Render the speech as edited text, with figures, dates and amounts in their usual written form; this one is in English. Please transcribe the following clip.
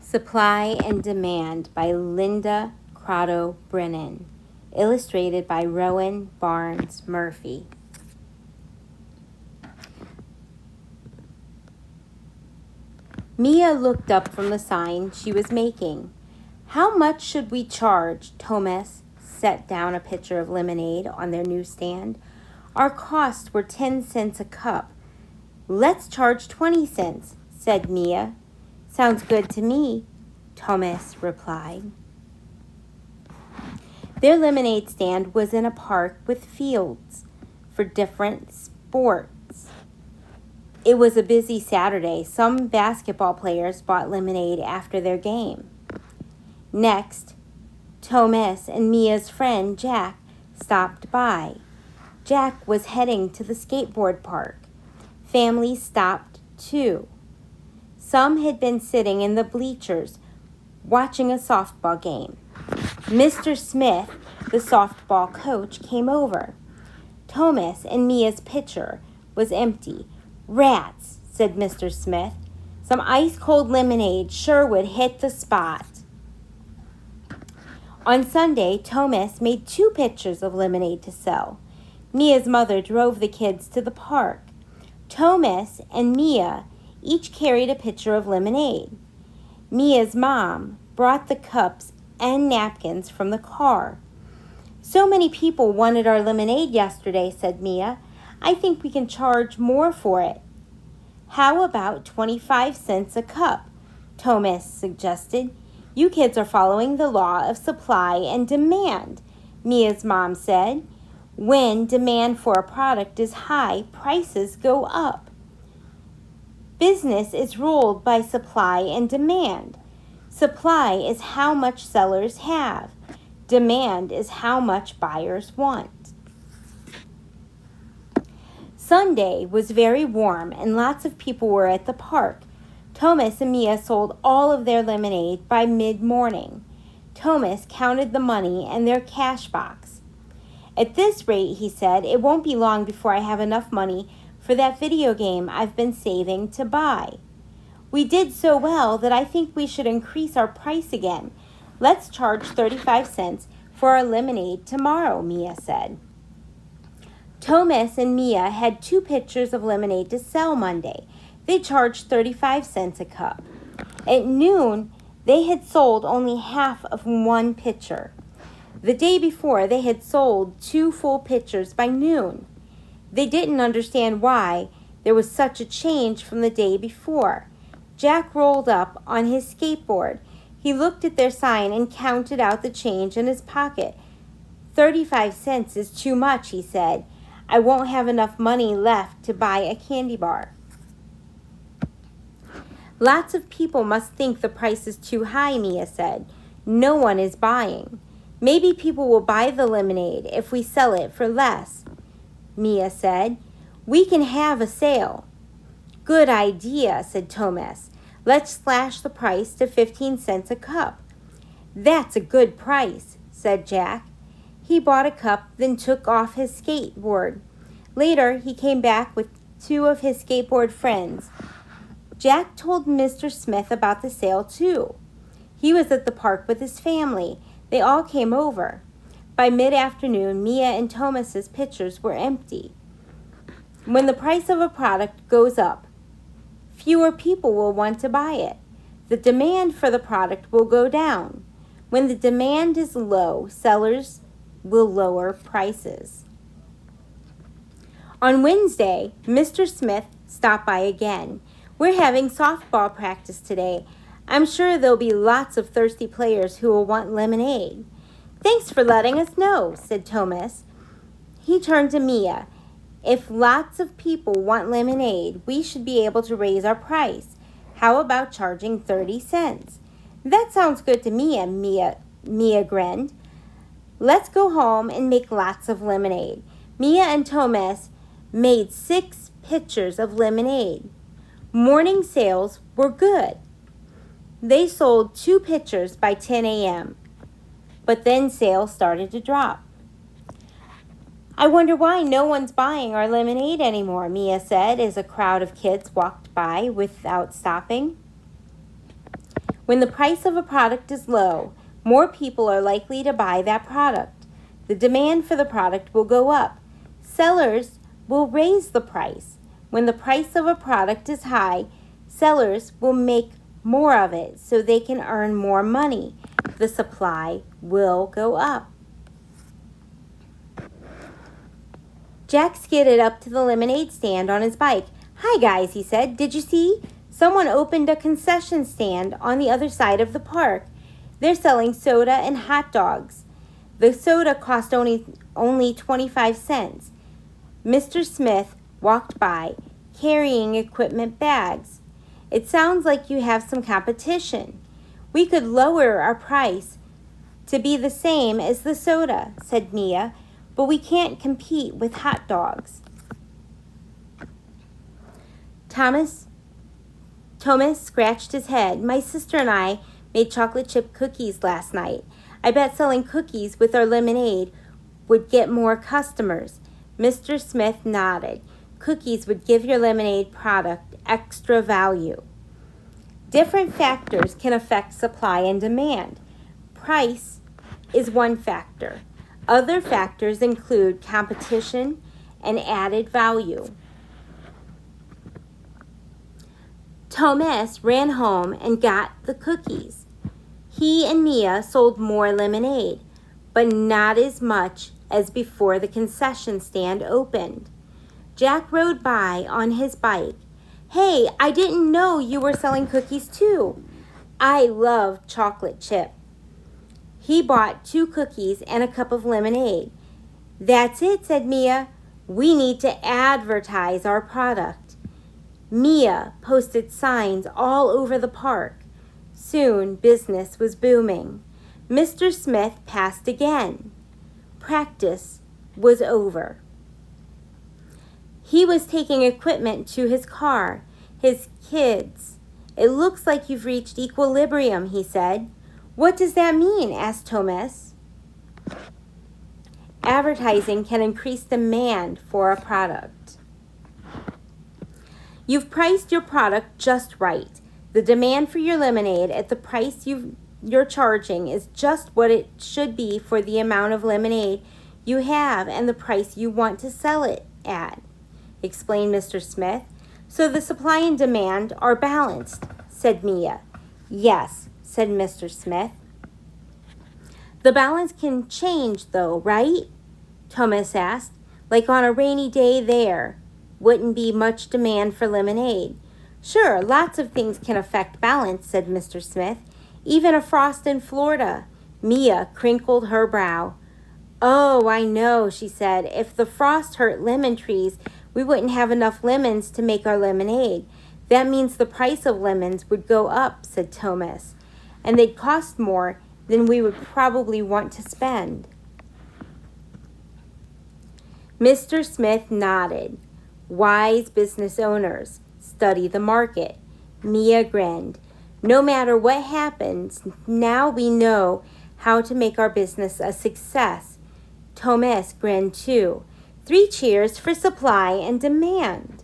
Supply and Demand by Linda Crotto Brennan. Illustrated by Rowan Barnes Murphy. Mia looked up from the sign she was making. How much should we charge? Thomas set down a pitcher of lemonade on their newsstand. Our costs were 10 cents a cup. Let's charge 20 cents, said Mia. Sounds good to me, Thomas replied. Their lemonade stand was in a park with fields for different sports. It was a busy Saturday. Some basketball players bought lemonade after their game. Next, Thomas and Mia's friend Jack stopped by. Jack was heading to the skateboard park. Families stopped too. Some had been sitting in the bleachers watching a softball game. Mr. Smith, the softball coach, came over. Thomas and Mia's pitcher was empty. Rats, said Mr. Smith. Some ice-cold lemonade sure would hit the spot. On Sunday, Thomas made 2 pitchers of lemonade to sell. Mia's mother drove the kids to the park. Thomas and Mia each carried a pitcher of lemonade. Mia's mom brought the cups and napkins from the car. So many people wanted our lemonade yesterday, said Mia. I think we can charge more for it. How about 25 cents a cup? Thomas suggested. You kids are following the law of supply and demand, Mia's mom said. When demand for a product is high, prices go up. Business is ruled by supply and demand. Supply is how much sellers have. Demand is how much buyers want. Sunday was very warm and lots of people were at the park. Thomas and Mia sold all of their lemonade by mid-morning. Thomas counted the money in their cash box. At this rate, he said, it won't be long before I have enough money for that video game I've been saving to buy. We did so well that I think we should increase our price again. Let's charge 35 cents for our lemonade tomorrow, Mia said. Thomas and Mia had 2 pitchers of lemonade to sell Monday. They charged 35 cents a cup. At noon, they had sold only half of 1 pitcher. The day before, they had sold 2 full pitchers by noon. They didn't understand why there was such a change from the day before. Jack rolled up on his skateboard. He looked at their sign and counted out the change in his pocket. 35 cents is too much, he said. I won't have enough money left to buy a candy bar. Lots of people must think the price is too high, Mia said. No one is buying. Maybe people will buy the lemonade if we sell it for less, Mia said. We can have a sale. Good idea, said Thomas. Let's slash the price to 15 cents a cup. That's a good price, said Jack. He bought a cup, then took off his skateboard. Later, he came back with 2 of his skateboard friends. Jack told Mr. Smith about the sale, too. He was at the park with his family. They all came over. By mid-afternoon, Mia and Thomas's pitchers were empty. When the price of a product goes up, fewer people will want to buy it. The demand for the product will go down. When the demand is low, sellers will lower prices. On Wednesday, Mr. Smith stopped by again. We're having softball practice today. I'm sure there'll be lots of thirsty players who will want lemonade. Thanks for letting us know, said Thomas. He turned to Mia. If lots of people want lemonade, we should be able to raise our price. How about charging 30 cents? That sounds good to me, Mia grinned. Let's go home and make lots of lemonade. Mia and Thomas made 6 pitchers of lemonade. Morning sales were good. They sold 2 pitchers by 10 a.m., but then sales started to drop. I wonder why no one's buying our lemonade anymore, Mia said as a crowd of kids walked by without stopping. When the price of a product is low, more people are likely to buy that product. The demand for the product will go up. Sellers will raise the price. When the price of a product is high, sellers will make more of it so they can earn more money. The supply will go up. Jack skidded up to the lemonade stand on his bike. "Hi guys," he said. "Did you see? Someone opened a concession stand on the other side of the park. They're selling soda and hot dogs. The soda cost only 25 cents. Mr. Smith walked by, carrying equipment bags. "It sounds like you have some competition. We could lower our price to be the same as the soda," said Mia, "but we can't compete with hot dogs." Thomas scratched his head. "My sister and I made chocolate chip cookies last night. I bet selling cookies with our lemonade would get more customers." Mr. Smith nodded. "Cookies would give your lemonade product extra value." Different factors can affect supply and demand. Price is one factor. Other factors include competition and added value. Thomas ran home and got the cookies. He and Mia sold more lemonade, but not as much as before the concession stand opened. Jack rode by on his bike. "Hey, I didn't know you were selling cookies too. I love chocolate chip." He bought 2 cookies and a cup of lemonade. "That's it," said Mia. "We need to advertise our product." Mia posted signs all over the park. Soon business was booming. Mr. Smith passed again. Practice was over. He was taking equipment to his car. His kids. "It looks like you've reached equilibrium," he said. "What does that mean?" asked Thomas. Advertising can increase demand for a product. You've priced your product just right. The demand for your lemonade at the price you're charging is just what it should be for the amount of lemonade you have and the price you want to sell it at, explained Mr. Smith. "So the supply and demand are balanced," said Mia. "Yes," said Mr. Smith. "The balance can change though, right?" Thomas asked. "Like on a rainy day there wouldn't be much demand for lemonade." "Sure, lots of things can affect balance," said Mr. Smith. "Even a frost in Florida." Mia crinkled her brow. "Oh, I know," she said. "If the frost hurt lemon trees, we wouldn't have enough lemons to make our lemonade. That means the price of lemons would go up," said Thomas. "And they'd cost more than we would probably want to spend." Mr. Smith nodded. "Wise business owners study the market." Mia grinned. "No matter what happens, now we know how to make our business a success." Thomas grinned too. 3 cheers for supply and demand.